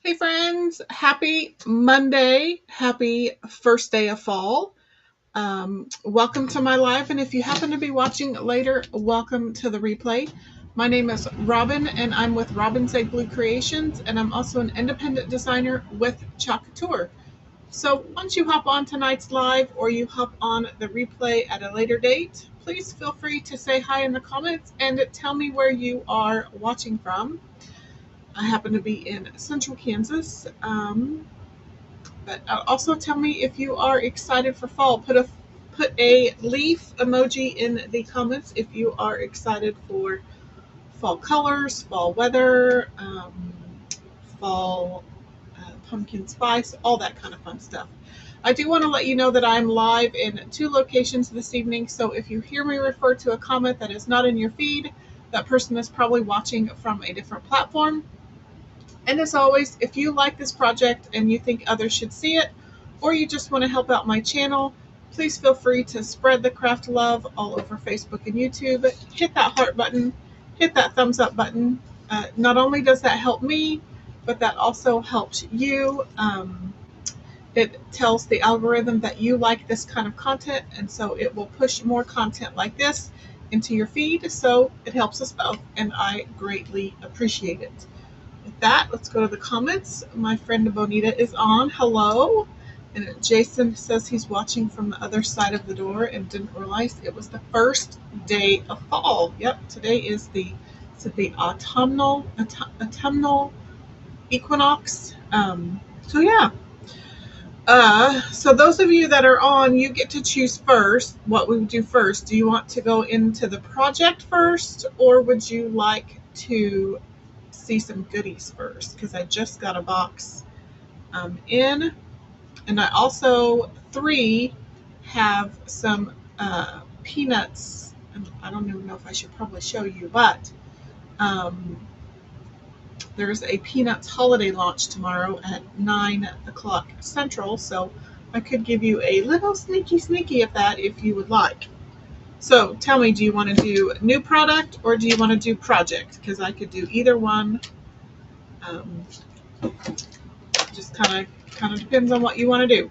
Hey friends, happy Monday, happy first day of fall. Welcome to my live, and if you happen to be watching later, welcome to the replay. My name is Robin, and I'm with Robin's Egg Blue Creations, and I'm also an independent designer with chalkboard. So once you hop on tonight's live or you hop on the replay at a later date, please feel free to say hi in the comments and tell me where you are watching from. I happen to be in central Kansas, but also tell me if you are excited for fall. Put a leaf emoji in the comments if you are excited for fall colors, fall weather, fall pumpkin spice, all that kind of fun stuff. I do want to let you know that I'm live in 2 locations this evening, so if you hear me refer to a comment that is not in your feed, that person is probably watching from a different platform. And as always, if you like this project and you think others should see it, or you just want to help out my channel, please feel free to spread the craft love all over Facebook and YouTube. Hit that heart button, hit that thumbs up button. Not only does that help me, but that also helps you. It tells the algorithm that you like this kind of content, and so it will push more content like this into your feed. So it helps us both, and I greatly appreciate it. With that, let's go to the comments. My friend Bonita is on. Hello. And Jason says he's watching from the other side of the door and didn't realize it was the first day of fall. Yep, today is the autumnal equinox. So yeah. So those of you that are on, you get to choose first what we would do first. Do you want to go into the project first, or would you like to see some goodies first? Because I just got a box in, and I also 3 have some peanuts. I don't even know if I should probably show you, but there's a Peanuts holiday launch tomorrow at 9 o'clock Central, so I could give you a little sneaky of that if you would like. So tell me, do you want to do new product or do you want to do project? Because I could do either one. Just kind of depends on what you want to do.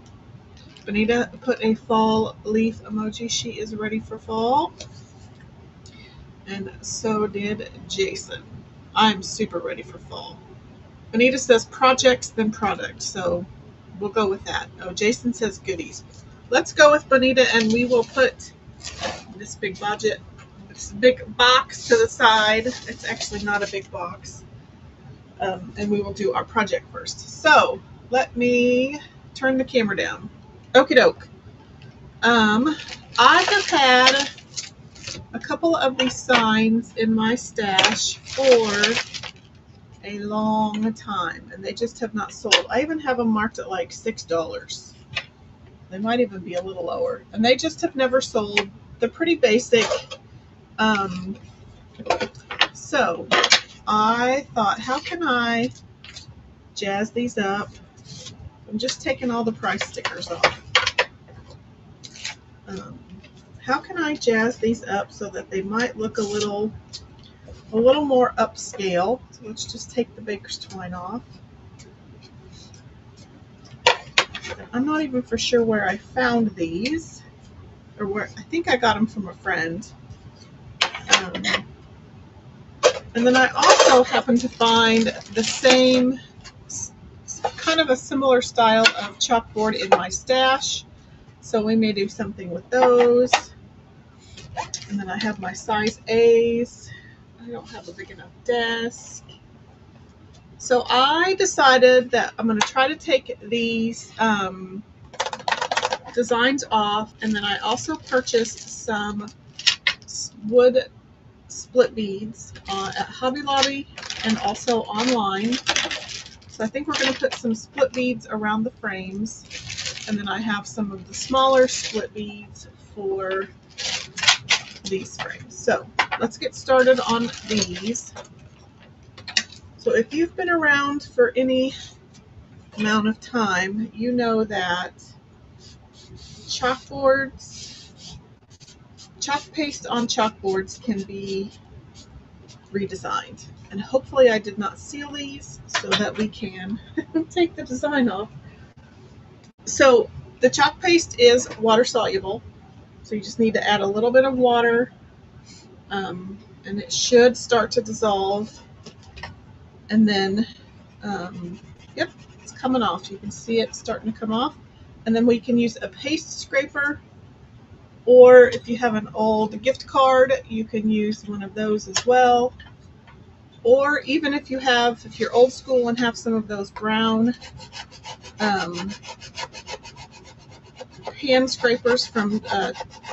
Bonita put a fall leaf emoji. She is ready for fall. And so did Jason. I'm super ready for fall. Bonita says projects then product. So We'll go with that. Oh, Jason says goodies. Let's go with Bonita, and we will put this big box to the side. It's actually not a big box. And we will do our project first. So let me turn the camera down. Okie doke. I have had a couple of these signs in my stash for a long time, and they just have not sold. I even have them marked at like $6. They might even be a little lower, and they just have never sold. They're pretty basic. So I thought, how can I jazz these up? I'm just taking all the price stickers off. How can I jazz these up so that they might look a little more upscale? So let's just take the baker's twine off. I'm not even for sure where I found these, or where. I think I got them from a friend. And then I also happened to find the same, kind of a similar style of chalkboard in my stash. So we may do something with those. And then I have my size A's. I don't have a big enough desk. So I decided that I'm going to try to take these designs off. And then I also purchased some wood split beads at Hobby Lobby and also online. So I think we're going to put some split beads around the frames. And then I have some of the smaller split beads for these frames. So let's get started on these. So if you've been around for any amount of time, you know that chalkboards, chalk paste on chalkboards can be redesigned. And hopefully I did not seal these so that we can take the design off. So the chalk paste is water soluble. So you just need to add a little bit of water, and it should start to dissolve. And then, yep, it's coming off. You can see it starting to come off. And then we can use a paste scraper, or if you have an old gift card, you can use one of those as well. Or even if you're old school and have some of those brown hand scrapers from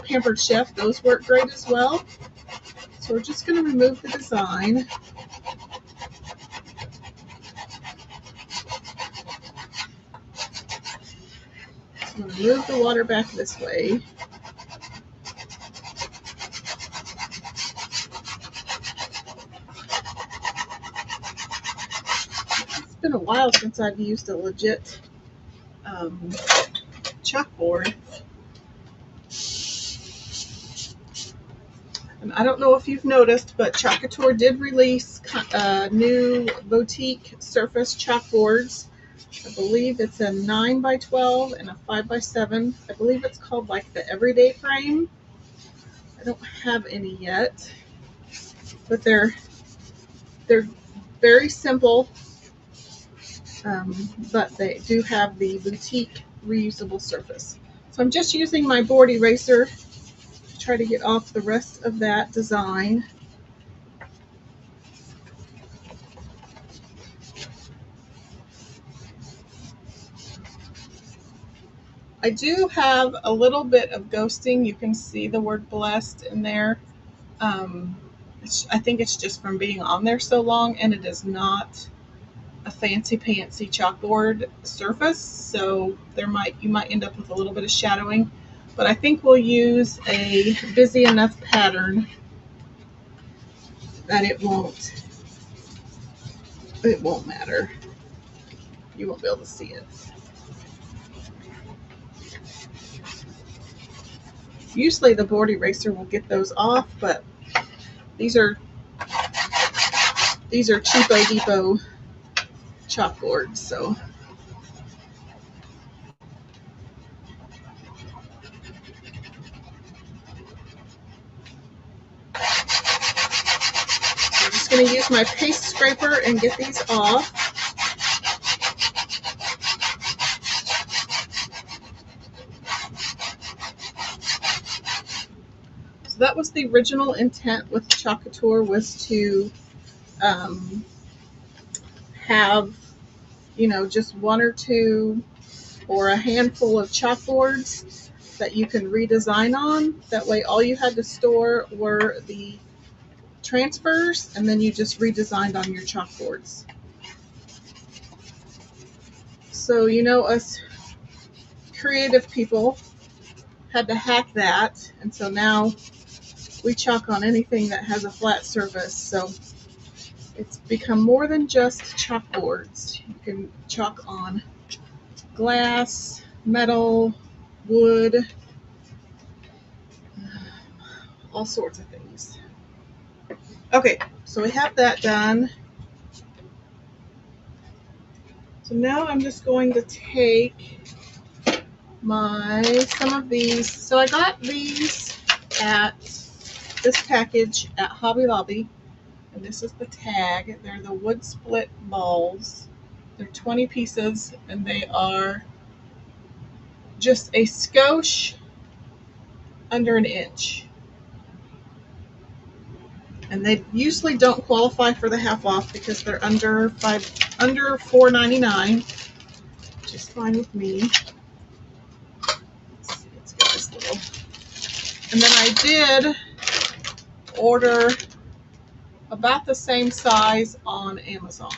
Pampered Chef, those work great as well. So we're just going to remove the design. So I'm going to move the water back this way. It's been a while since I've used a legit chalkboard. And I don't know if you've noticed, but Chalkator did release new boutique surface chalkboards. I believe it's a 9x12 and a 5x7. I believe it's called like the Everyday Frame. I don't have any yet, but they're very simple, but they do have the boutique reusable surface. So I'm just using my board eraser to try to get off the rest of that design. I do have a little bit of ghosting. You can see the word blessed in there. I think it's just from being on there so long, and it is not a fancy pantsy chalkboard surface, so you might end up with a little bit of shadowing, but I think we'll use a busy enough pattern that it won't matter. You won't be able to see it. Usually the board eraser will get those off, but these are cheapo depot chalkboards, so I'm just going to use my paste scraper and get these off. So that was the original intent with Chalkator, was to have, just one or two or a handful of chalkboards that you can redesign on. That way all you had to store were the transfers, and then you just redesigned on your chalkboards. So, us creative people had to hack that, and so now we chalk on anything that has a flat surface. So it's become more than just chalkboards. You can chalk on glass, metal, wood, all sorts of things. Okay, so we have that done. So now I'm just going to take some of these. So I got these at this package at Hobby Lobby, and this is the tag. They're the wood split balls. They're 20 pieces, and they are just a skosh under an inch. And they usually don't qualify for the half off because they're under $4.99, which is fine with me. Let's get this little. And then I did order about the same size on Amazon.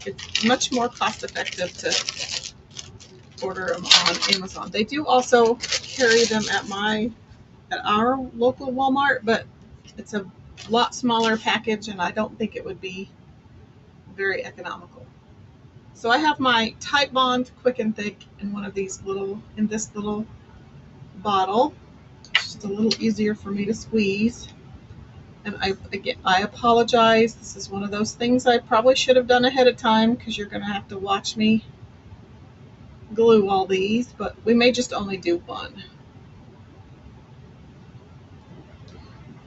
It's much more cost effective to order them on Amazon. They do also carry them at our local Walmart, but it's a lot smaller package, and I don't think it would be very economical. So I have my Type Bond Quick and Thick in this little bottle. It's just a little easier for me to squeeze. And I apologize. This is one of those things I probably should have done ahead of time, because you're going to have to watch me glue all these, but we may just only do one.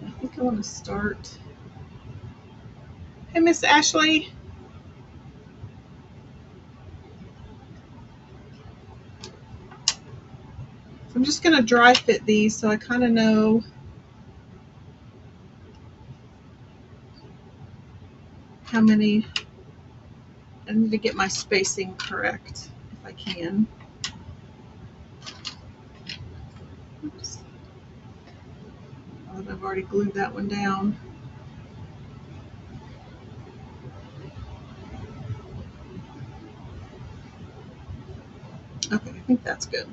I think I want to start. Hey, Miss Ashley. So I'm just going to dry fit these so I kind of know how many. I need to get my spacing correct if I can. Oops. Oh, I've already glued that one down. Okay, I think that's good.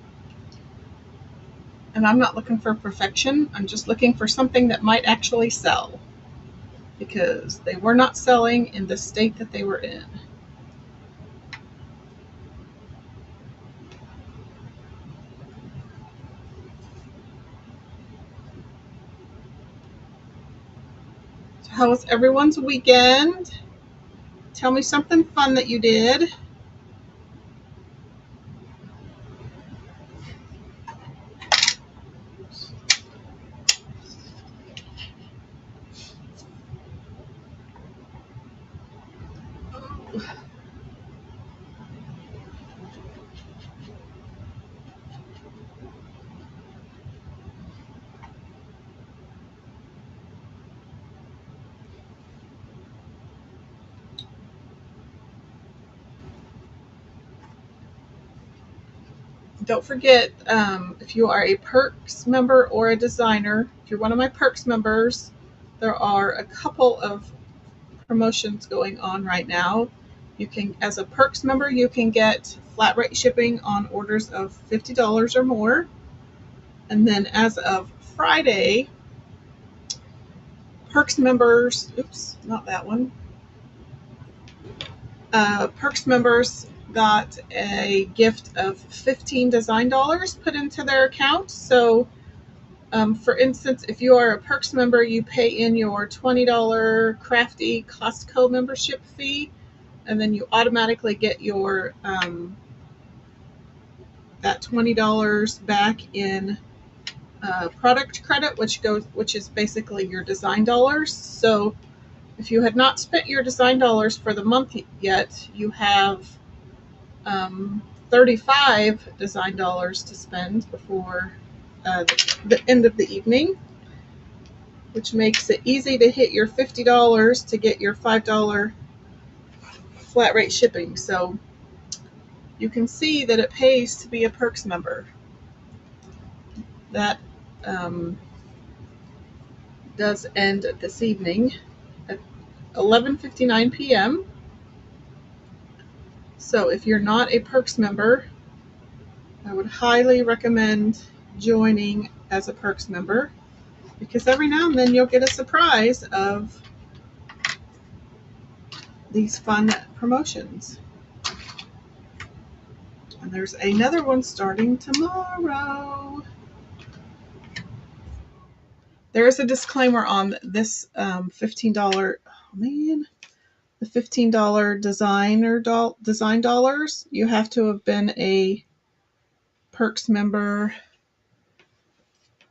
And I'm not looking for perfection. I'm just looking for something that might actually sell, because they were not selling in the state that they were in. So how was everyone's weekend? Tell me something fun that you did. Don't forget, if you are a Perks member or a designer, if you're one of my Perks members, there are a couple of promotions going on right now. You can, as a Perks member, you can get flat rate shipping on orders of $50 or more. And then as of Friday, Perks members, oops, not that one. Perks members got a gift of $15 design dollars put into their account. So for instance, if you are a Perks member, you pay in your $20 crafty Costco membership fee, and then you automatically get your that $20 back in product credit, which is basically your design dollars. So if you had not spent your design dollars for the month yet, you have 35 design dollars to spend before the end of the evening. which makes it easy to hit your $50 to get your $5 flat rate shipping. So you can see that it pays to be a Perks member. That does end this evening at 11:59 p.m. So if you're not a Perks member, I would highly recommend joining as a Perks member, because every now and then you'll get a surprise of these fun promotions. And there's another one starting tomorrow. There is a disclaimer on this $15, the $15 design dollars. You have to have been a Perks member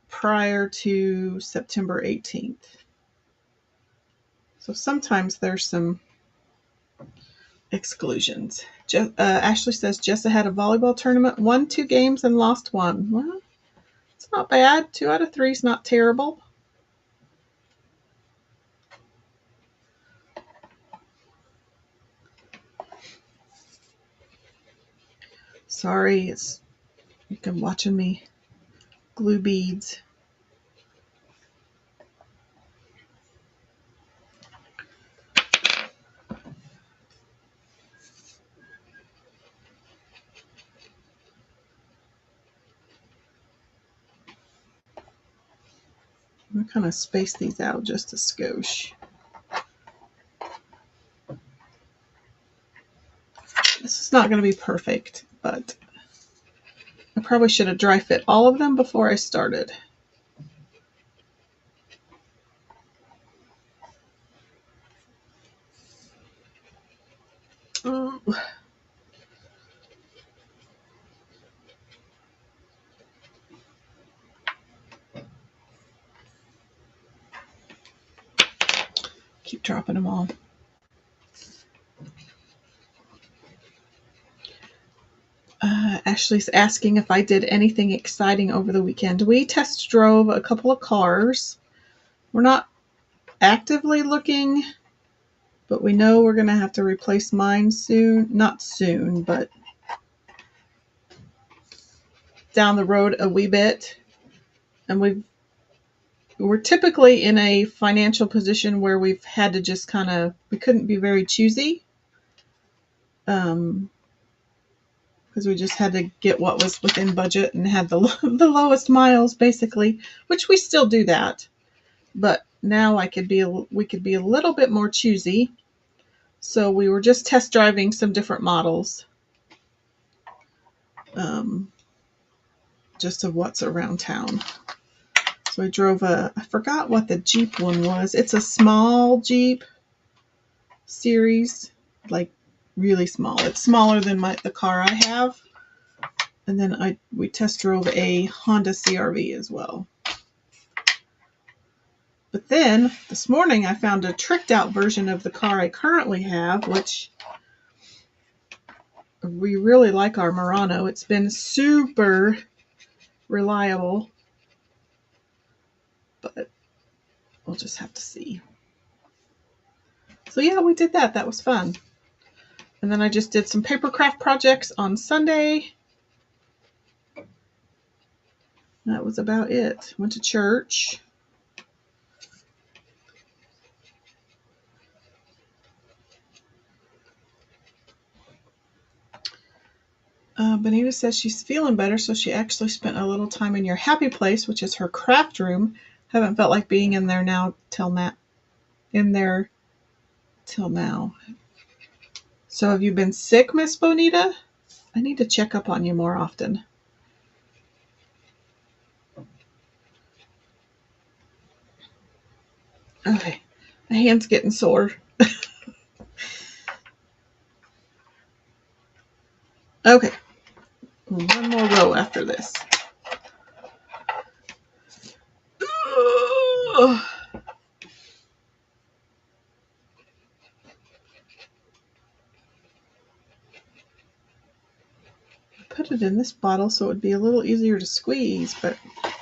prior to September 18th. So sometimes there's some exclusions. Ashley says Jessa had a volleyball tournament, won 2 games and lost 1. Well, it's not bad. 2 out of 3 is not terrible. Sorry, you can watching me glue beads. I'm going to kind of space these out just a skosh. This is not going to be perfect, but I probably should have dry fit all of them before I started. Oh. Keep dropping them all. Ashley's asking if I did anything exciting over the weekend. We test drove a couple of cars. We're not actively looking, but we know we're going to have to replace mine soon. Not soon, but down the road a wee bit. And we're typically in a financial position where we've had to just we couldn't be very choosy. Because we just had to get what was within budget and had the lowest miles, basically, which we still do that. But now we could be a little bit more choosy. So we were just test driving some different models, just of what's around town. So I drove I forgot what the Jeep one was. It's a small Jeep series, like really small. It's smaller than the car I have. And then we test drove a Honda CR-V as well. But then this morning I found a tricked out version of the car I currently have, which we really like our Murano. It's been super reliable, but we'll just have to see. So yeah, we did that. That was fun. And then I just did some paper craft projects on Sunday. That was about it. Went to church. Benita says she's feeling better, so she actually spent a little time in your happy place, which is her craft room. Haven't felt like being in there till now. So have you been sick, Miss Bonita? I need to check up on you more often. Okay, my hand's getting sore. Okay, one more row after this. Put it in this bottle so it would be a little easier to squeeze, but I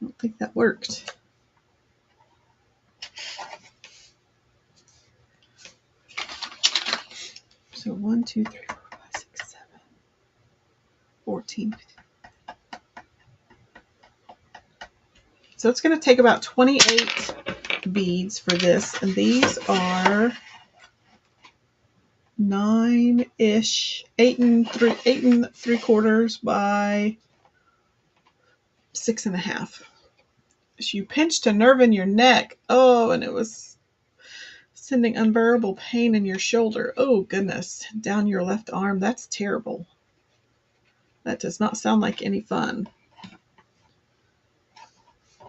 don't think that worked. So 1, 2, 3, 4, 5, 6, 7, 14. So it's going to take about 28 beads for this, and these are 9-ish, 8 3/4 by 6.5. You pinched a nerve in your neck. Oh, and it was sending unbearable pain in your shoulder. Oh, goodness. Down your left arm. That's terrible. That does not sound like any fun.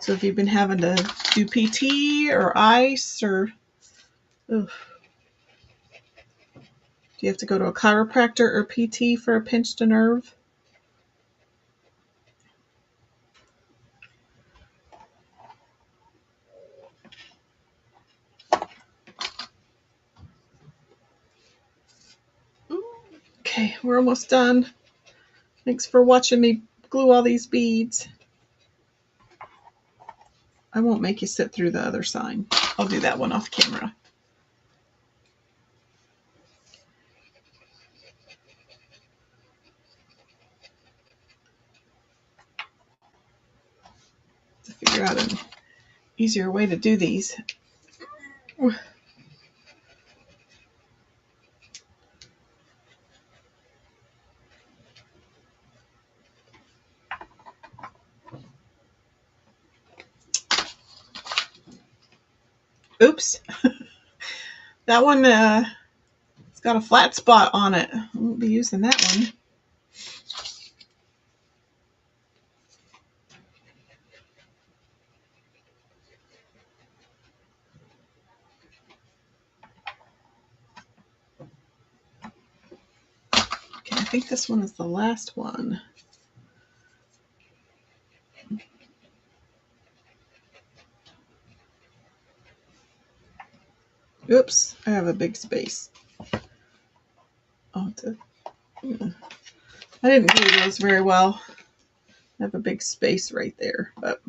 So if you've been having to do PT or ice or... Ugh. Do you have to go to a chiropractor or PT for a pinched a nerve? Okay, we're almost done. Thanks for watching me glue all these beads. I won't make you sit through the other side. I'll do that one off camera. To figure out an easier way to do these. Oops. That one, it's got a flat spot on it. I won't be using that one. Okay, I think this one is the last one. Oops, I have a big space. Oh, I didn't glue those very well. I have a big space right there, but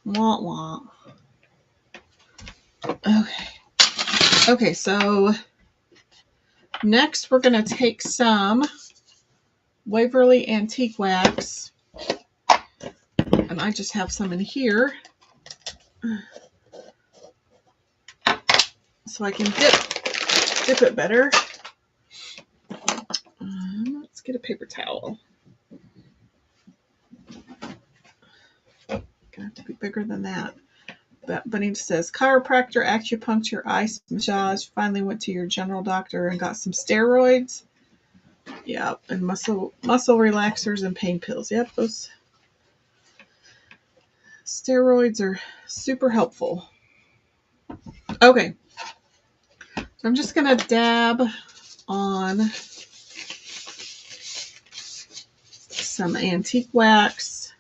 wah wah. Okay. Okay, so next we're going to take some Waverly Antique Wax, and I just have some in here so I can dip it better. Let's get a paper towel. Gonna have to be bigger than that. But Bunny says, chiropractor, acupuncture, ice massage. Finally went to your general doctor and got some steroids. Yep, and muscle relaxers and pain pills. Yep, those steroids are super helpful. Okay, so I'm just gonna dab on some antique wax.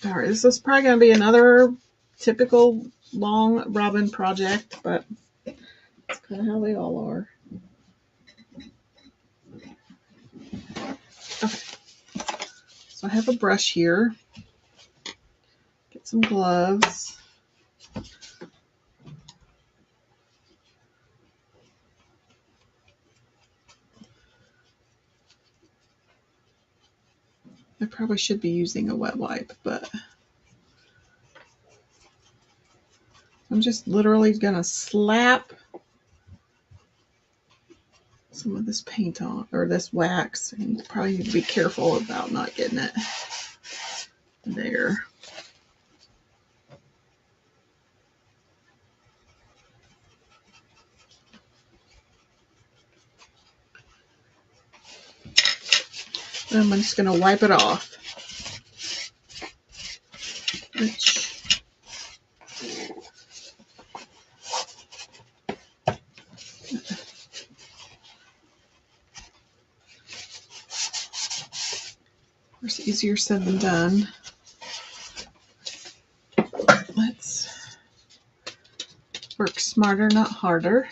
All right, this is probably going to be another typical long robin project, but it's kind of how they all are. Okay, so I have a brush here. Get some gloves. I probably should be using a wet wipe, but I'm just literally going to slap some of this paint on, or this wax, and you probably need to be careful about not getting it there. And I'm just going to wipe it off. It's easier said than done. Let's work smarter, not harder.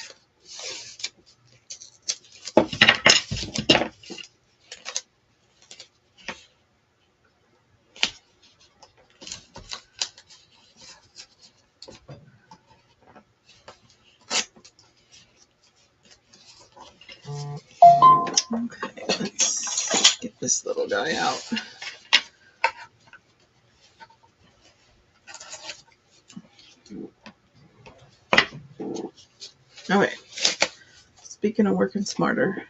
this little guy out. Okay. Speaking of working smarter,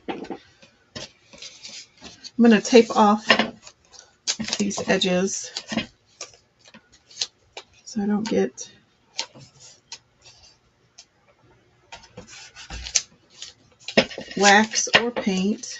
I'm going to tape off these edges so I don't get wax or paint.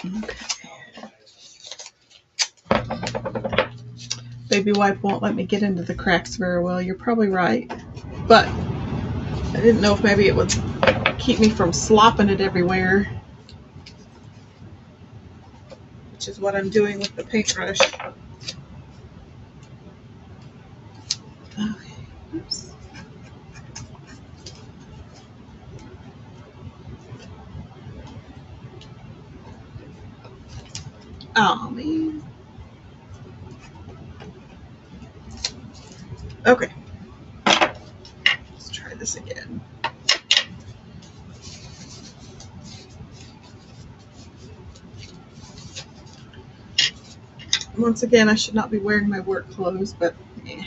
Okay. Baby wipe won't let me get into the cracks very well. You're probably right. But I didn't know if maybe it would keep me from slopping it everywhere, which is what I'm doing with the paintbrush. Okay. Oops. Oh, man. Okay. Let's try this again. Once again, I should not be wearing my work clothes, but eh.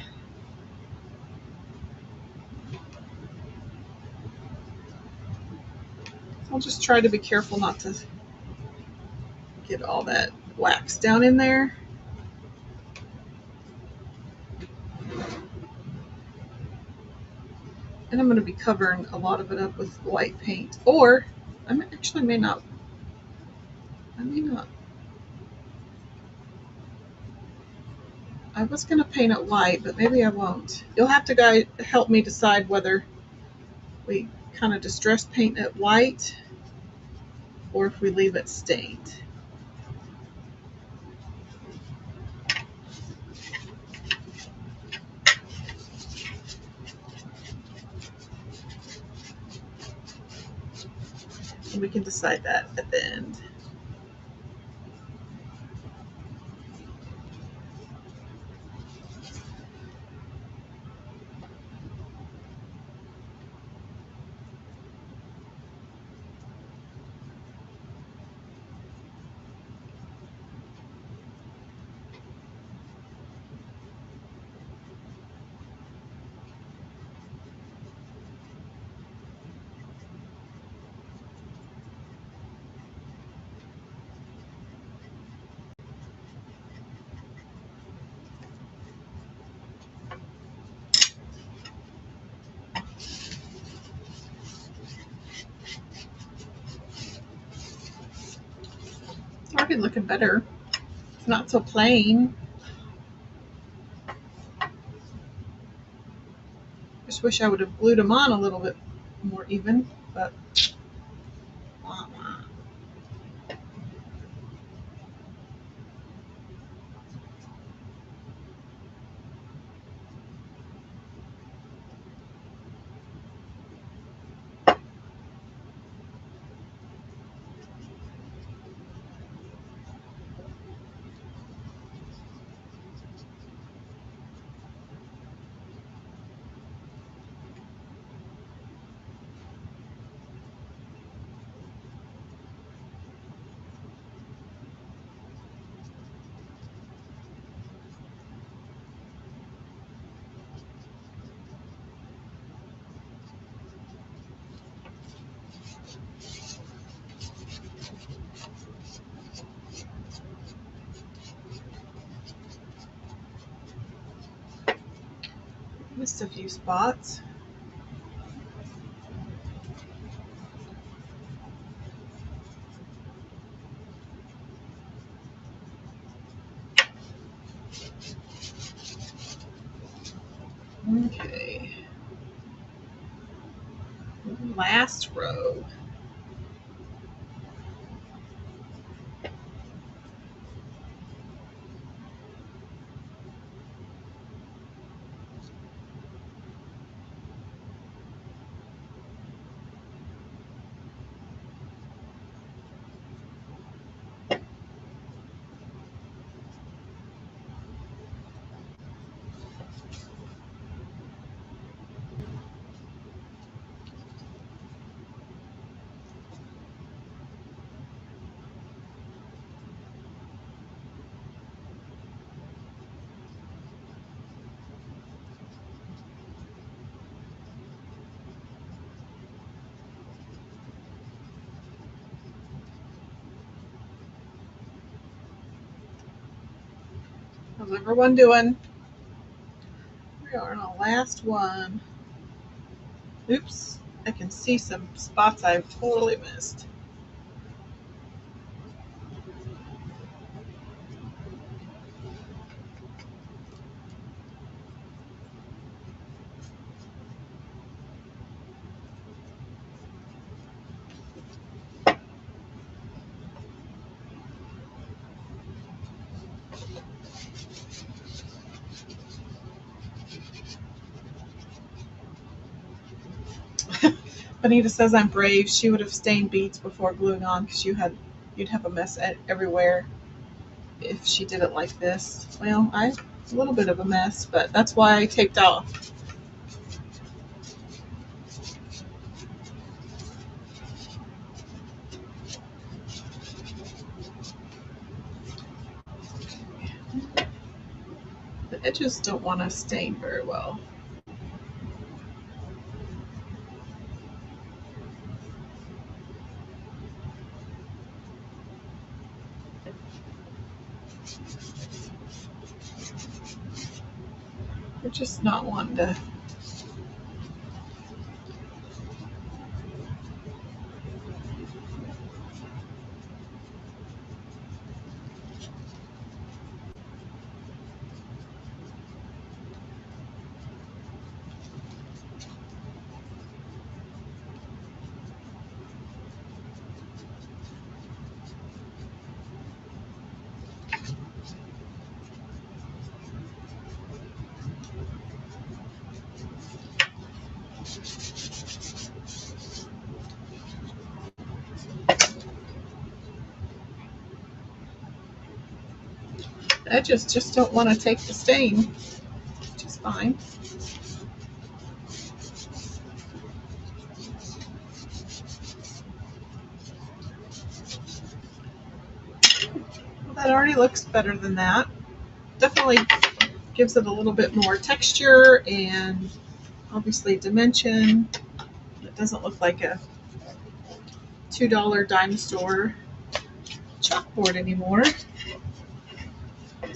I'll just try to be careful not to get all that wax down in there. And I'm going to be covering a lot of it up with white paint. Or, I may not. I was going to paint it white, but maybe I won't. You'll have to help me decide whether we kind of distress paint it white or if we leave it stained. And we can decide that at the end. It's already looking better. It's not so plain. Just wish I would have glued them on a little bit more even, but wah, wah. Missed a few spots. Okay. Last row. How's everyone doing? We are on our last one. Oops, I can see some spots I've totally missed. Bonita says I'm brave. She would have stained beads before gluing on because you'd have a mess everywhere if she did it like this. Well, a little bit of a mess, but that's why I taped off. The edges don't want to stain very well. We're just not wanting to. The edges just don't want to take the stain, which is fine. Well, that already looks better than that. Definitely gives it a little bit more texture and obviously dimension. It doesn't look like a $2 dime store chalkboard anymore.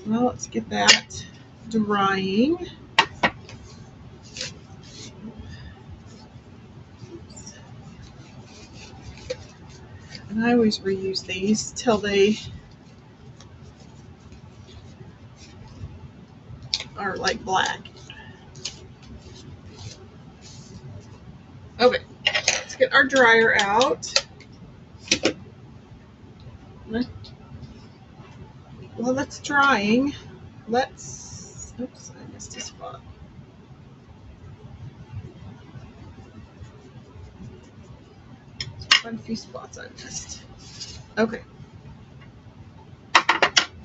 Well, let's get that drying. And I always reuse these till they are like black. Okay, let's get our dryer out. While that's drying, oops, I missed a spot. There's quite a few spots I missed. Okay.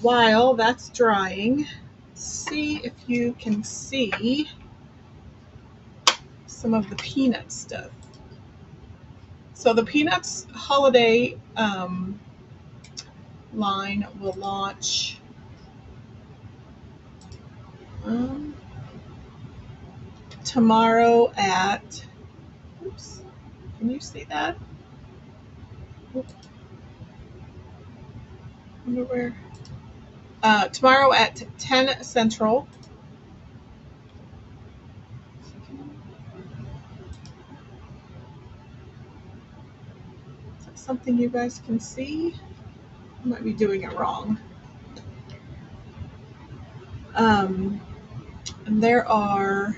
While that's drying, see if you can see some of the Peanuts stuff. So the Peanuts holiday line will launch tomorrow at, oops, can you see that? Oops. I wonder where. Tomorrow at 10 Central. Is that something you guys can see? I might be doing it wrong. And there are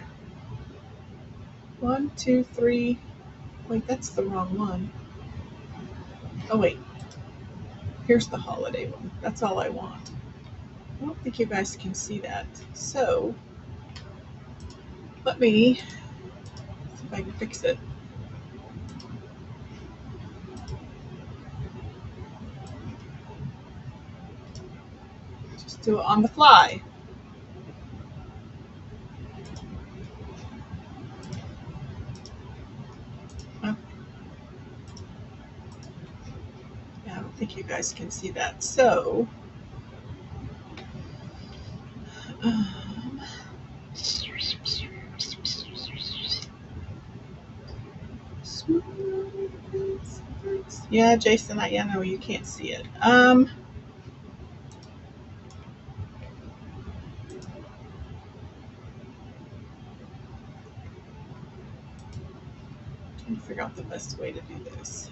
1, 2, 3. Wait, that's the wrong one. Oh, wait. Here's the holiday one. That's all I want. I don't think you guys can see that. So, let me see if I can fix it. Just do it on the fly. Oh. Yeah, I don't think you guys can see that. So, yeah, Jason, I know you can't see it. Is trying to figure out the best way to do this.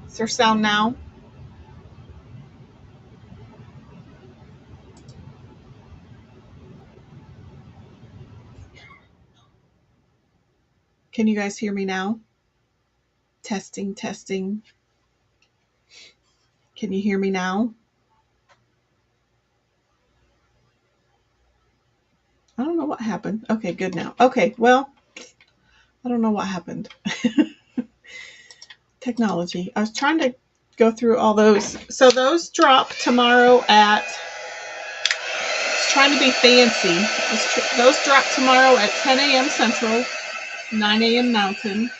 Is there sound now? Can you guys hear me now? Testing, testing. Can you hear me now? I don't know what happened. Okay, good now. Okay, well, I don't know what happened. Technology. I was trying to go through all those. So those drop tomorrow at, trying to be fancy. Those drop tomorrow at 10 a.m. Central, 9 a.m. Mountain.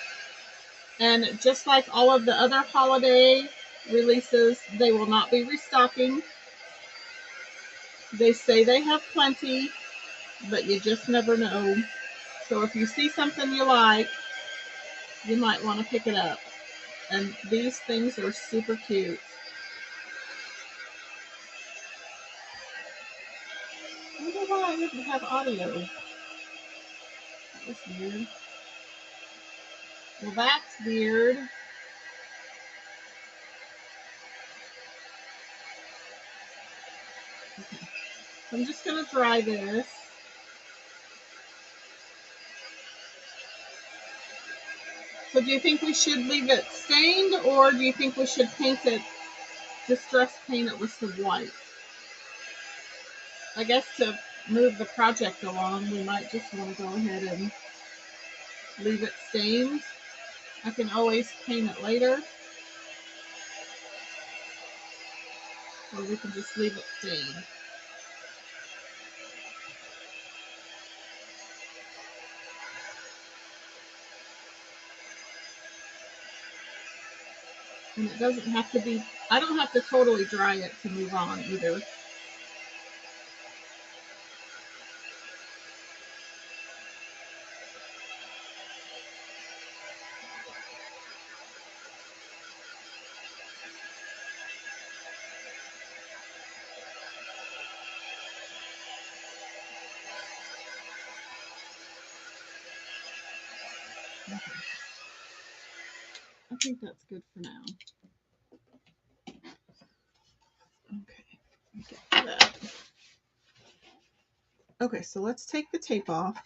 And just like all of the other holiday releases, they will not be restocking. They say they have plenty, but you just never know. So if you see something you like, you might want to pick it up. And these things are super cute. I wonder why I didn't have audio. That was weird. Well, that's weird. Okay. So I'm just going to dry this. So do you think we should leave it stained, or do you think we should paint it, distress paint it with some white? I guess to move the project along, we might just want to go ahead and leave it stained. I can always paint it later, or we can just leave it stained. And it doesn't have to be, I don't have to totally dry it to move on either. Okay. I think that's good for now. Okay, get that. Okay, so let's take the tape off.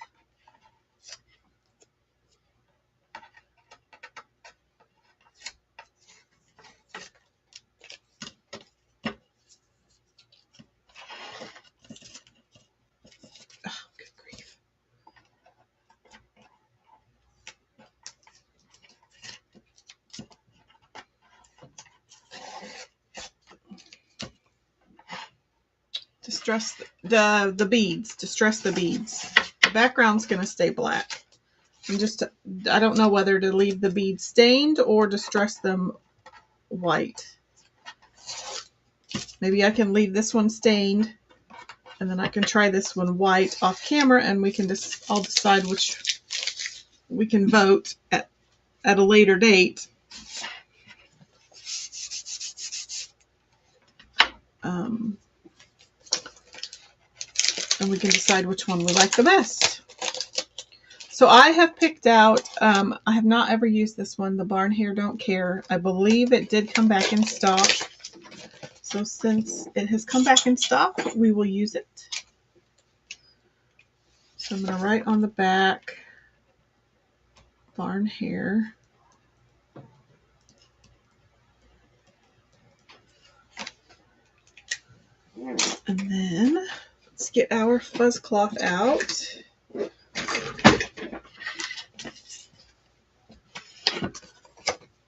Oh, good grief. Distress the beads. Distress the beads. The background's going to stay black. I don't know whether to leave the beads stained or distress them white. Maybe I can leave this one stained, and then I can try this one white off camera, and I'll decide which we can vote at a later date. And we can decide which one we like the best. So I have picked out, I have not ever used this one, the Barn Hair Don't Care. I believe it did come back in stock. So since it has come back in stock, we will use it. So I'm going to write on the back, Barn Hair. And then let's get our fuzz cloth out.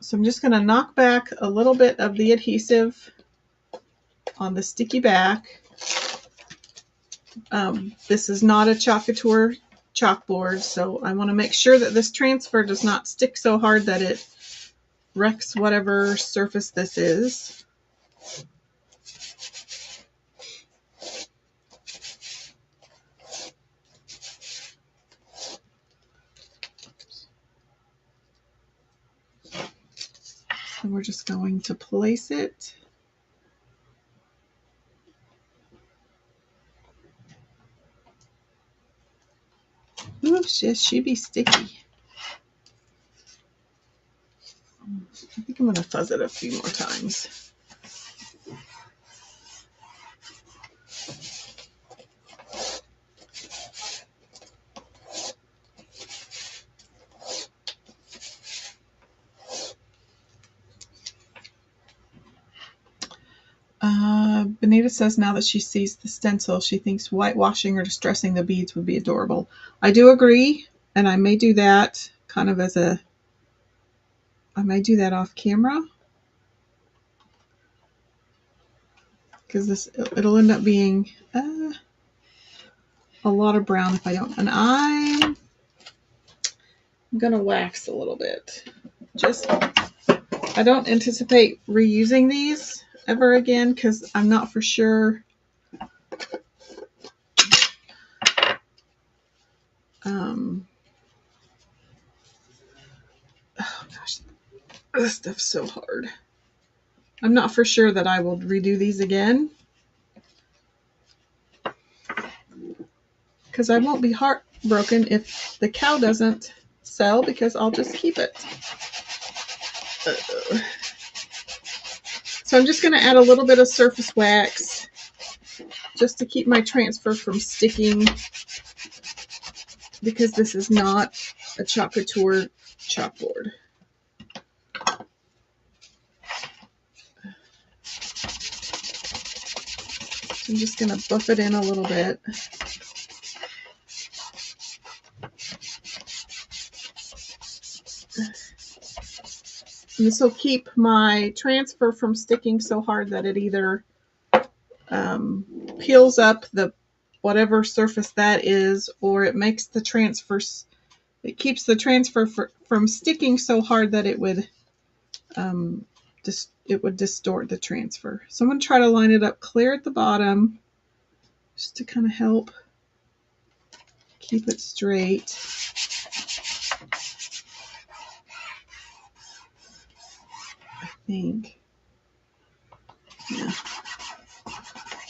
So I'm just going to knock back a little bit of the adhesive on the sticky back. This is not a Chalkateur chalkboard, so I want to make sure that this transfer does not stick so hard that it wrecks whatever surface this is. So we're just going to place it. Oops, yes, she be sticky. I think I'm going to fuzz it a few more times. Benita says now that she sees the stencil, she thinks whitewashing or distressing the beads would be adorable. I do agree, and I may do that kind of I may do that off camera. Because it'll end up being a lot of brown if I don't. And I'm going to wax a little bit. I don't anticipate reusing these ever again because I'm not for sure. Oh gosh, this stuff's so hard. I'm not for sure that I will redo these again because I won't be heartbroken if the cow doesn't sell because I'll just keep it. So I'm just going to add a little bit of surface wax just to keep my transfer from sticking because this is not a Chalkateur chalkboard. So I'm just going to buff it in a little bit. And this will keep my transfer from sticking so hard that it either peels up the whatever surface that is, or it makes the transfers. It keeps the transfer from sticking so hard that it would distort the transfer. So I'm going to try to line it up clear at the bottom, just to kind of help keep it straight. Yeah.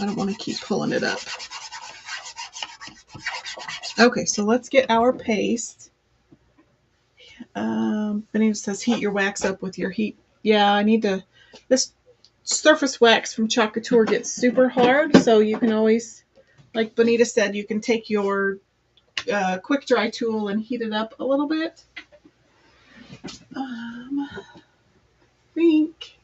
I don't want to keep pulling it up. Okay, so let's get our paste. Benita says heat your wax up with your heat. Yeah, I need to. surface wax from Chalk Couture gets super hard, so you can always, like Bonita said, you can take your quick dry tool and heat it up a little bit. I think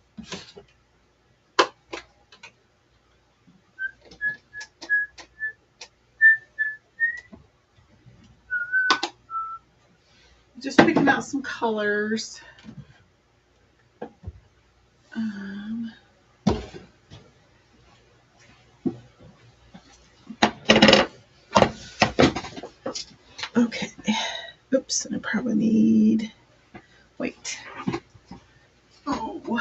just picking out some colors. Okay. Oops, I probably need, wait. Oh.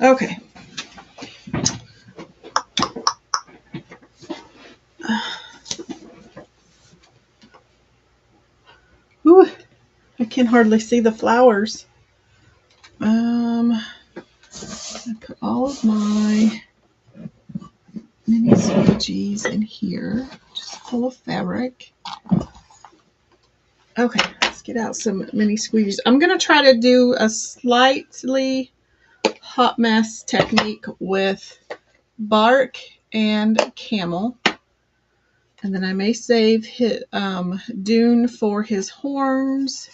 Okay. Ooh, I can hardly see the flowers. I put all of my mini squeegees in here, just full of fabric. Okay, let's get out some mini squeegees. I'm going to try to do a slightly hot mess technique with bark and camel. And then I may save Dune for his horns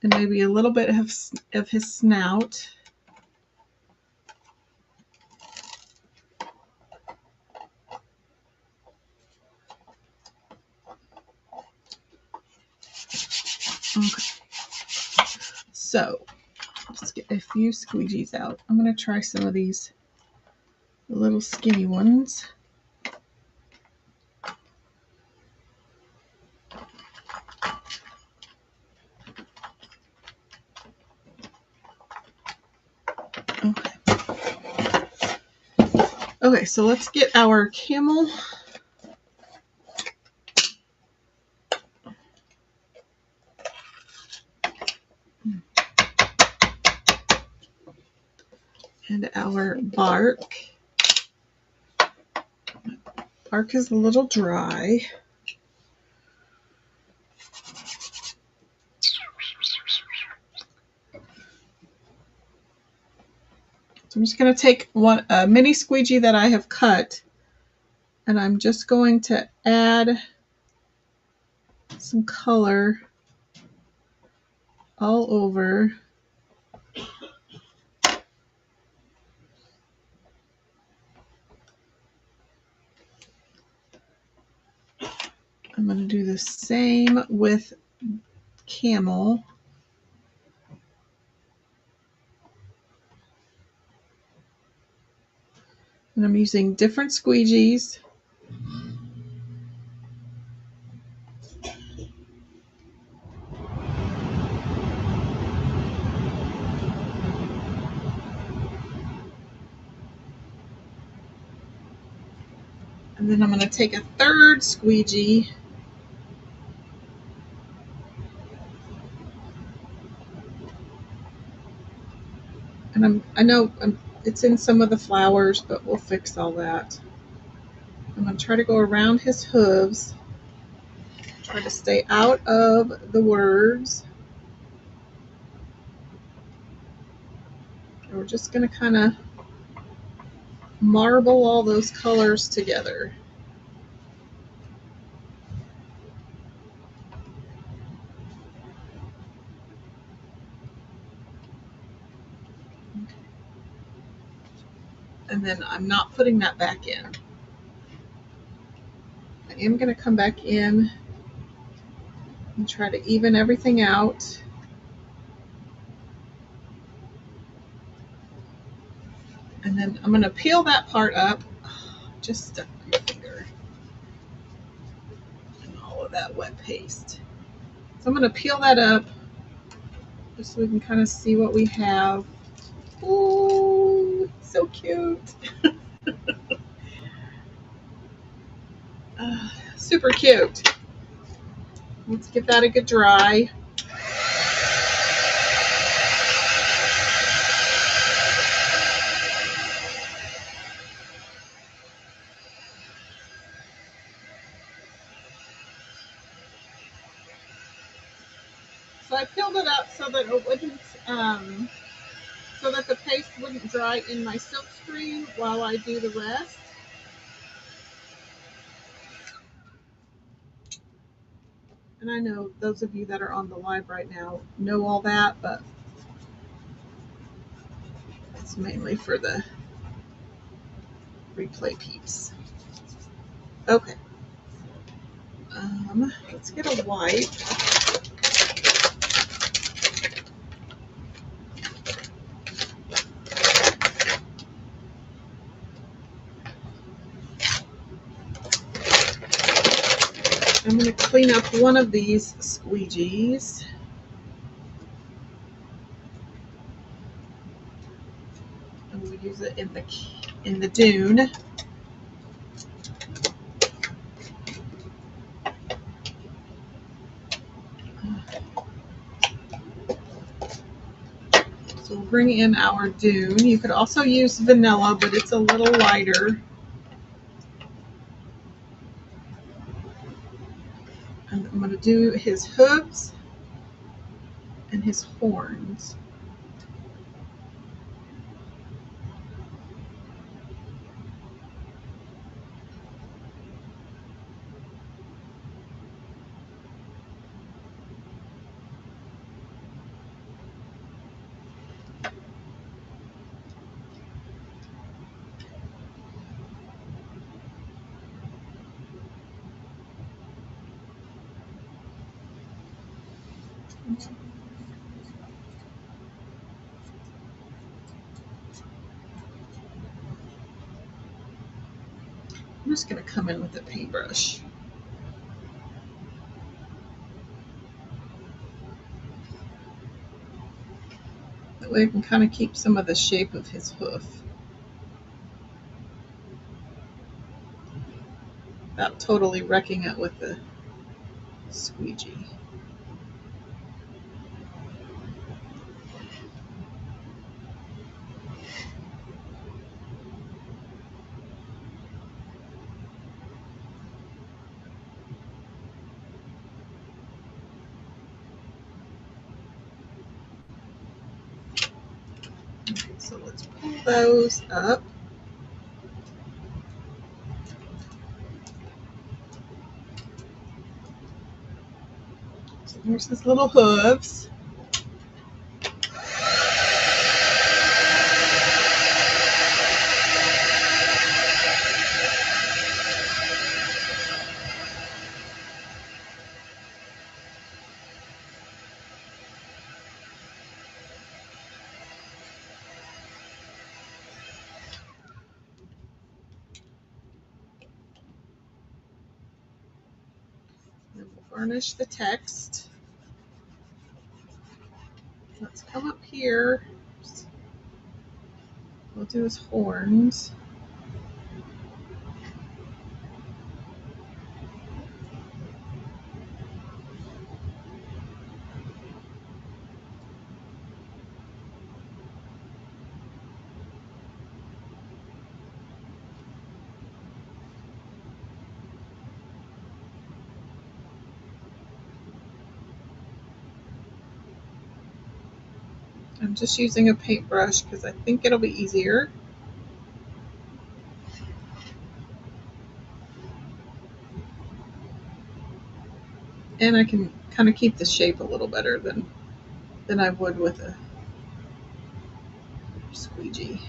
and maybe a little bit of his snout. Okay. So let's get a few squeegees out. I'm going to try some of these little skinny ones. Okay. Okay, so let's get our camel. And our bark. Bark is a little dry. So I'm just going to take a mini squeegee that I have cut, and I'm just going to add some color all over. I'm going to do the same with camel. And I'm using different squeegees. And then I'm going to take a third squeegee and I know it's in some of the flowers, but we'll fix all that. I'm going to try to go around his hooves, try to stay out of the words. And we're just going to kind of marble all those colors together. And then I'm not putting that back in. I am going to come back in and try to even everything out. And then I'm going to peel that part up. Just stuck my finger in all of that wet paste. So I'm going to peel that up just so we can kind of see what we have. Ooh, so cute. Super cute. Let's give that a good dry. So I peeled it up so that it wouldn't, so that the paste wouldn't dry in my silk screen while I do the rest. And I know those of you that are on the live right now know all that, but it's mainly for the replay peeps. Okay. Let's get a wipe. I'm going to clean up one of these squeegees. And we'll use it in the dune. So we'll bring in our dune. You could also use vanilla, but it's a little lighter. And I'm going to do his hooves and his horns. I'm just going to come in with a paintbrush. That way I can kind of keep some of the shape of his hoof without totally wrecking it with the squeegee. Okay, so let's pull those up. So here's his little hooves. And we'll varnish the text. Let's come up here. We'll do his horns. I'm just using a paintbrush because I think it'll be easier. And I can kind of keep the shape a little better than I would with a squeegee.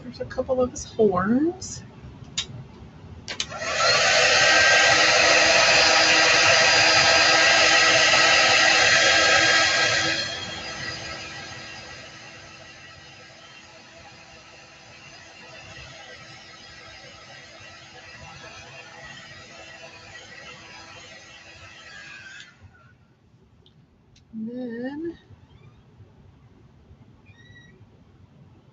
There's a couple of his horns. And then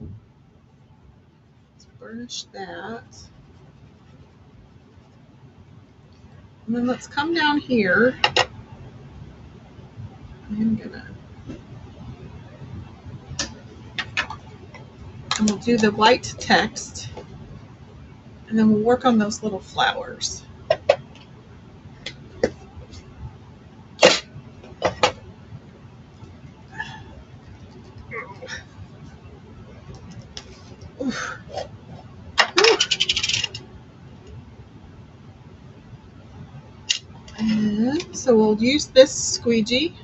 let's burnish that. And then let's come down here. And we'll do the white text. And then we'll work on those little flowers. And so we'll use this squeegee.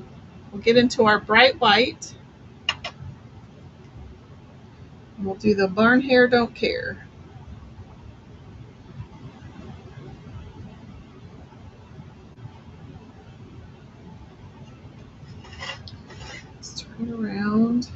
We'll get into our bright white. And we'll do the barn hair don't care. Let's turn it around.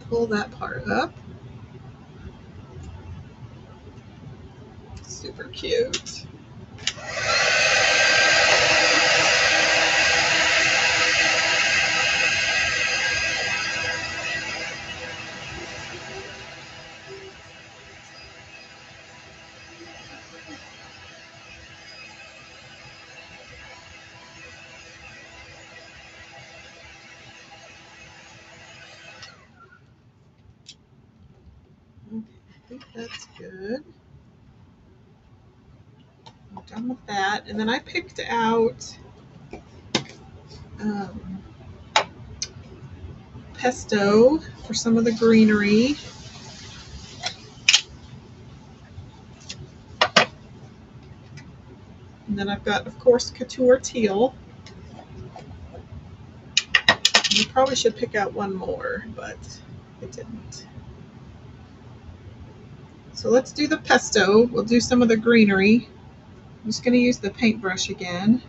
Pull that part up. Super cute. Okay, I think that's good. I'm done with that. And then I picked out pesto for some of the greenery. And then I've got, of course, couture teal. I probably should pick out one more, but I didn't. So let's do the pesto. We'll do some of the greenery. I'm just going to use the paintbrush again.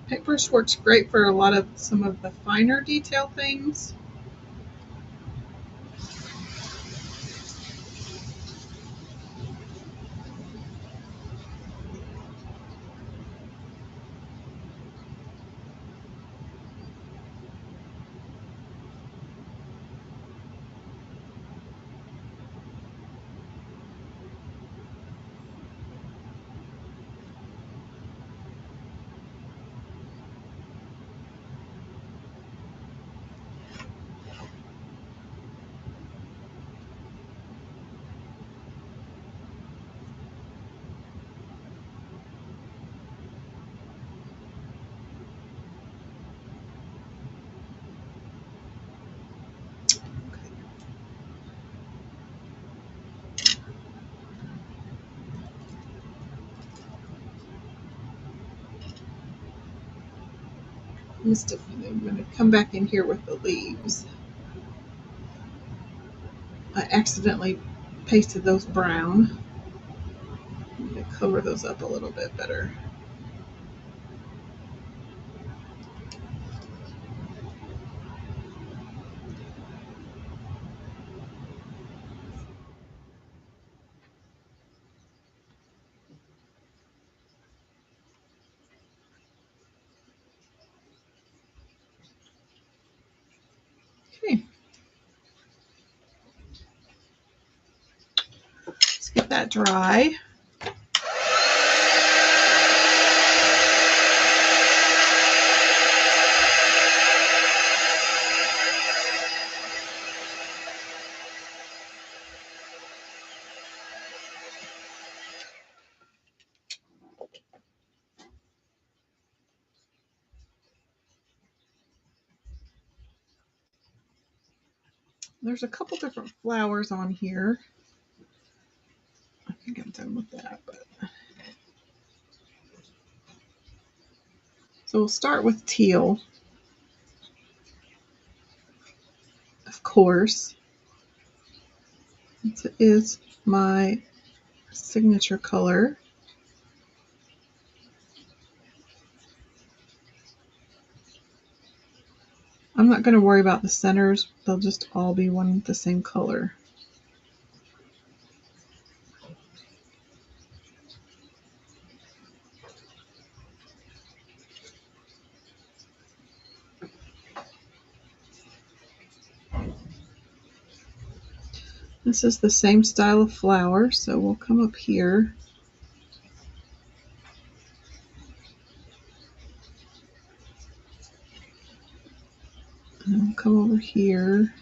Paintbrush works great for a lot of some of the finer detail things. I'm going to come back in here with the leaves. I accidentally pasted those brown. I'm going to cover those up a little bit better. Okay. Let's get that dry. There's a couple different flowers on here. I think I'm done with that. But so we'll start with teal, of course. It is my signature color. I'm not going to worry about the centers. They'll just all be the same color. This is the same style of flower, so we'll come up here. And we'll come over here.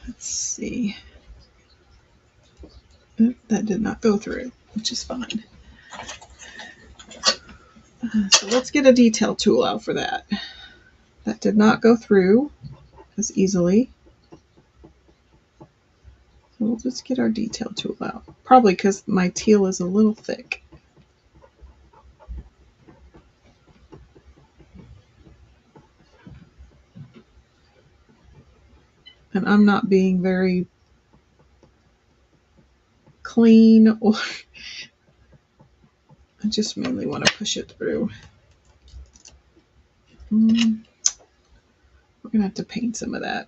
Let's see. Oop, that did not go through, which is fine. So let's get a detail tool out for that. That did not go through as easily. So we'll just get our detail tool out. Probably because my teal is a little thick. And I'm not being very clean, or I just mainly want to push it through. We're going to have to paint some of that.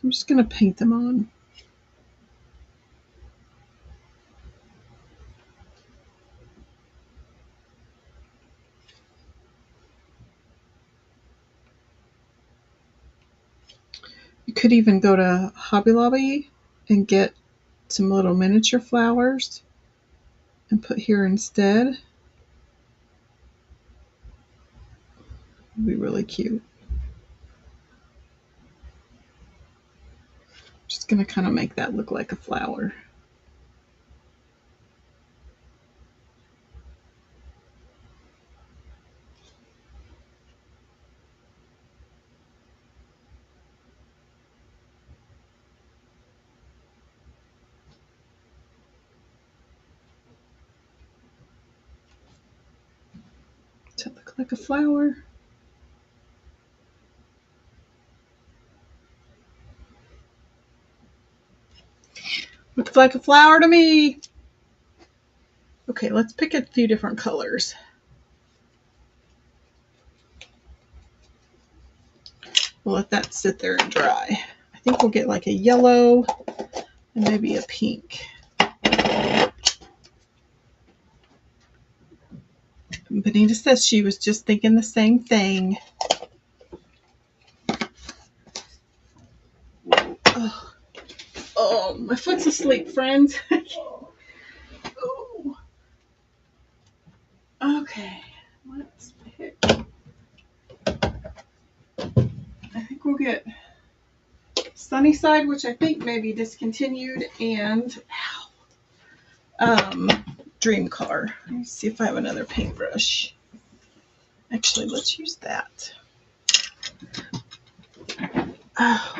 I'm just going to paint them on. You could even go to Hobby Lobby and get some little miniature flowers and put here instead. It'd be really cute. Just going to kind of make that look like a flower. Does that look like a flower? Looks like a flower to me. Okay, let's pick a few different colors. We'll let that sit there and dry. I think we'll get like a yellow and maybe a pink. Benita says she was just thinking the same thing. Oh, my foot's asleep, friends. Oh. Okay, let's pick. I think we'll get Sunnyside, which I think may be discontinued, and Dream Car. Let me see if I have another paintbrush. Actually, let's use that. Oh.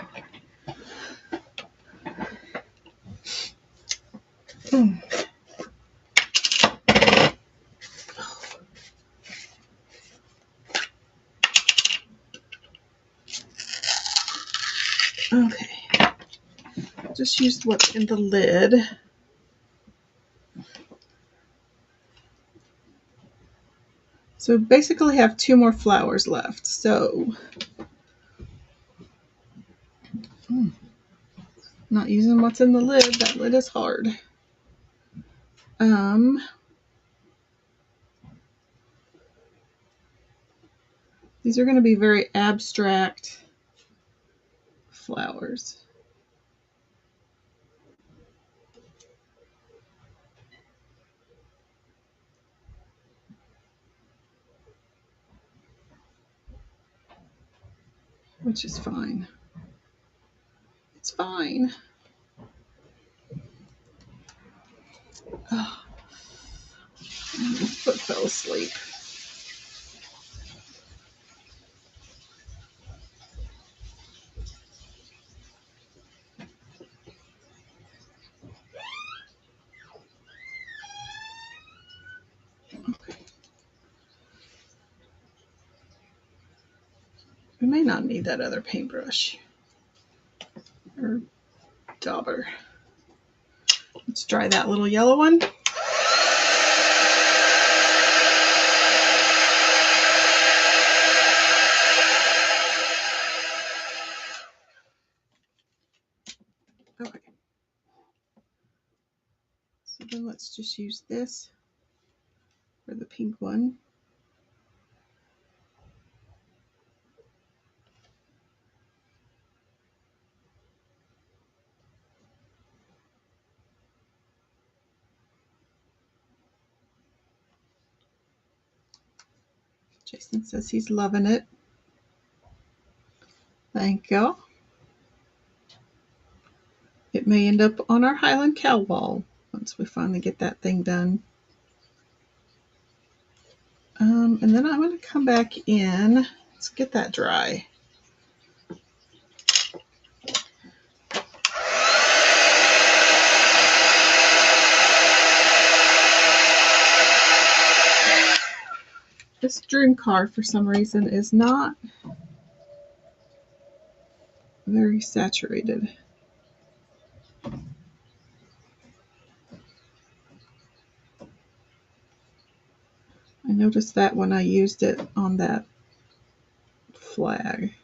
Okay, just use what's in the lid. So basically I have 2 more flowers left. So Not using what's in the lid. That lid is hard. These are going to be very abstract flowers. Which is fine. It's fine. Oh, my foot fell asleep. Okay. We may not need that other paintbrush or dauber. Let's try that little yellow one. Okay. So then let's just use this for the pink one. Jason says he's loving it. Thank you. It may end up on our Highland cow wall once we finally get that thing done. And then I'm going to come back in. Let's get that dry. This dream card, for some reason, is not very saturated. I noticed that when I used it on that flag.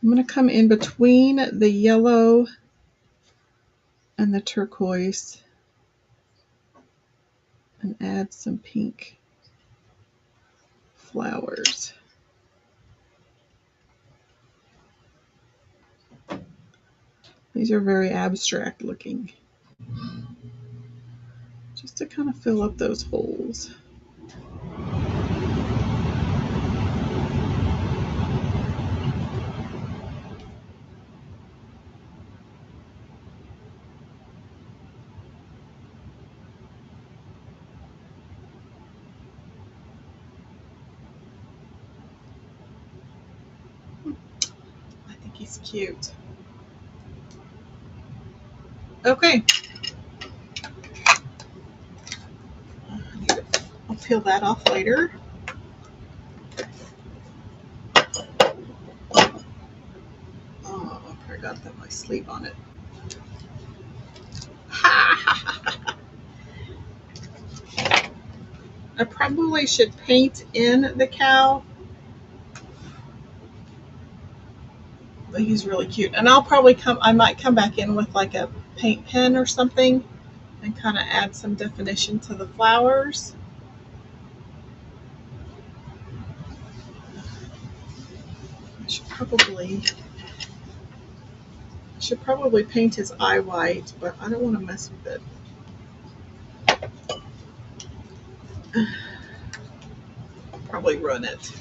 I'm going to come in between the yellow and the turquoise and add some pink flowers. These are very abstract looking. Just to kind of fill up those holes. I think he's cute. Okay. I'll peel that off later. Oh, I forgot that my sleeve on it. I probably should paint in the cow. But he's really cute. And I might come back in with like a paint pen or something and kind of add some definition to the flowers. I should probably paint his eye white, but I don't want to mess with it. I'll probably run it.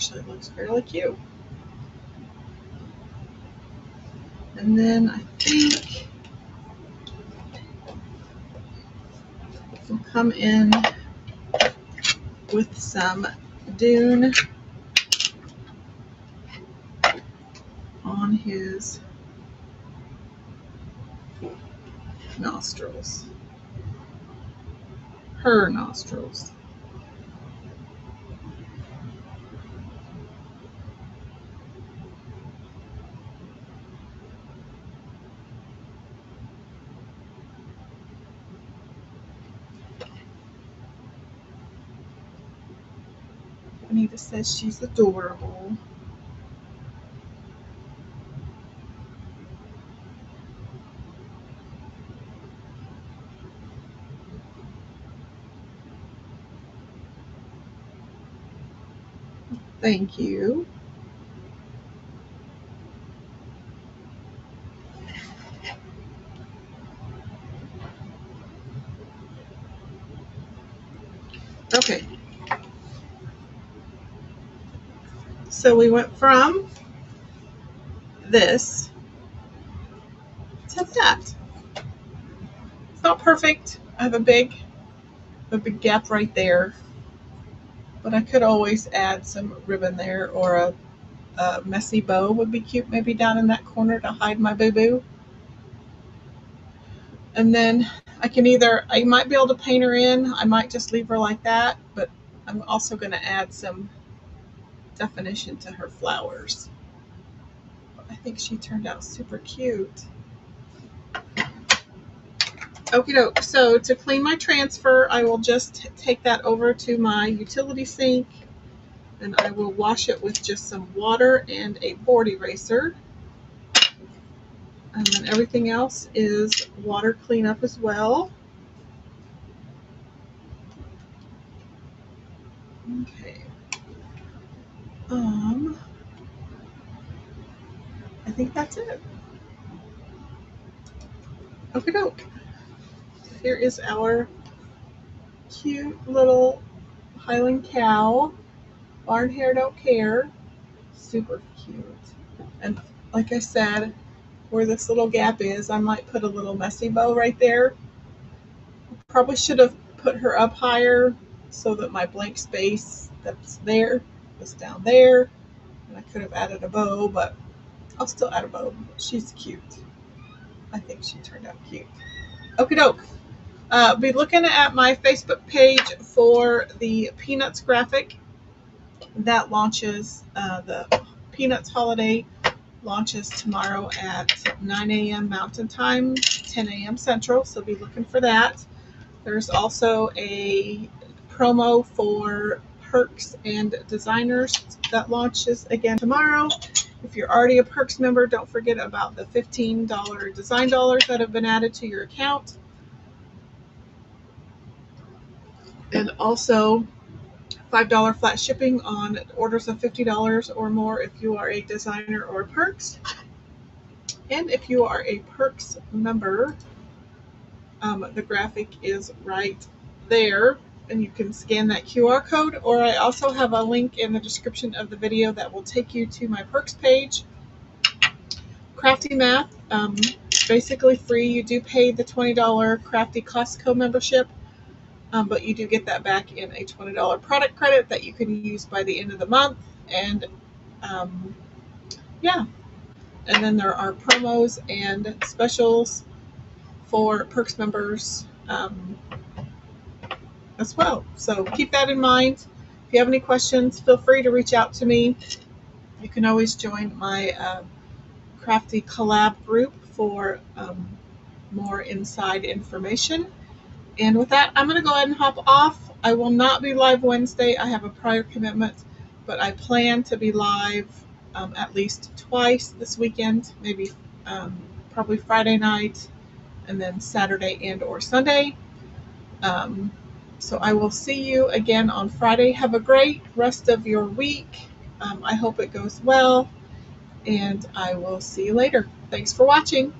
actually looks fairly cute. And then I think we'll come in with some dune on his nostrils, her nostrils. Anita says she's adorable. Thank you. Okay. So we went from this to that. It's not perfect. I have a big gap right there, but I could always add some ribbon there, or a messy bow would be cute, maybe down in that corner to hide my boo-boo. And then I might be able to paint her in. I might just leave her like that, but I'm also going to add some definition to her flowers. I think she turned out super cute. Okie doke. So to clean my transfer, I will just take that over to my utility sink, and I will wash it with just some water and a board eraser. And then everything else is water cleanup as well. Okay. I think that's it. Okie doke. Here is our cute little Highland cow. Barn hair don't care. Super cute. And like I said, where this little gap is, I might put a little messy bow right there. Probably should have put her up higher so that my blank space that's there was down there. And I could have added a bow, but I'll still add a bow. She's cute. I think she turned out cute. Okie doke. Be looking at my Facebook page for the Peanuts graphic that launches. The Peanuts holiday launches tomorrow at 9 a.m. Mountain Time, 10 a.m. Central, so be looking for that. There's also a promo for Perks and Designers that launches again tomorrow. If you're already a Perks member, don't forget about the $15 design dollars that have been added to your account. And also $5 flat shipping on orders of $50 or more if you are a designer or Perks. And if you are a Perks member, the graphic is right there, and you can scan that QR code, or I also have a link in the description of the video that will take you to my Perks page. Crafty Math, basically free. You do pay the $20 Crafty Costco membership, but you do get that back in a $20 product credit that you can use by the end of the month. And yeah, and then there are promos and specials for Perks members as well. So keep that in mind. If you have any questions, feel free to reach out to me. You can always join my Crafty collab group for more inside information. And with that, I'm going to go ahead and hop off. I will not be live Wednesday. I have a prior commitment, but I plan to be live at least twice this weekend, maybe probably Friday night and then Saturday and or Sunday. So I will see you again on Friday. Have a great rest of your week. I hope it goes well, and I will see you later. Thanks for watching.